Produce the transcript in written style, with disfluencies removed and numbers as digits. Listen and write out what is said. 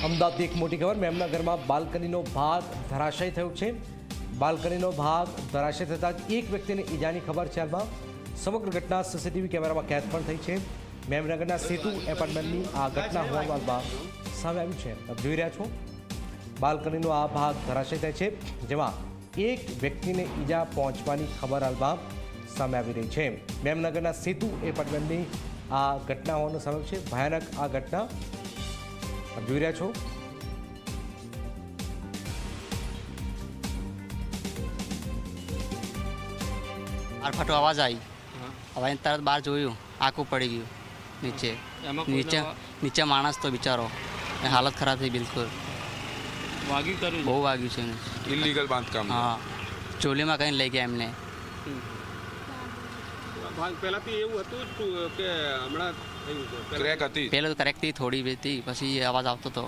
અમદાવાદથી એક મોટી ખબર, મેમનગરમાં બાલ્કનીનો ભાગ ધરાશય થયો છે. બાલ્કનીનો ભાગ ધરાશય થતાં જ એક વ્યક્તિને ઈજાની ખબર છે. હાલમાં સમગ્ર ઘટના સીસીટીવી કેમેરામાં કેદ પણ થઈ છે. મેમનગરના સેતુ એપાર્ટમેન્ટની આ ઘટના હોવાનું હાલમાં સામે આવ્યું છે. આપ જોઈ રહ્યા છો, બાલ્કનીનો આ ભાગ ધરાશય થાય છે, જેમાં એક વ્યક્તિને ઈજા પહોંચવાની ખબર હાલમાં સામે આવી રહી છે. મેમનગરના સેતુ એપાર્ટમેન્ટની આ ઘટના હોવાનું સામે છે. ભયાનક આ ઘટના આપ જોઈ રહ્યા છો. ફાટો અવાજ આવી, હવે તરત બહાર જોયું, આખું પડી ગયું નીચે. નીચે માણસ તો બિચારો, હાલત ખરાબ થઈ બિલકુલ. બહુ વાગ્યું છે એને. ઇલીગલ બાંધકામ. હા, ચોલીમાં કંઈ લઈ ગયા એમને. પહેલાથી એવું હતું કે હમણાં ક્રેક હતી. પહેલાં તો કરેક્ટ હતી, થોડી હતી, પછી અવાજ આવતો હતો.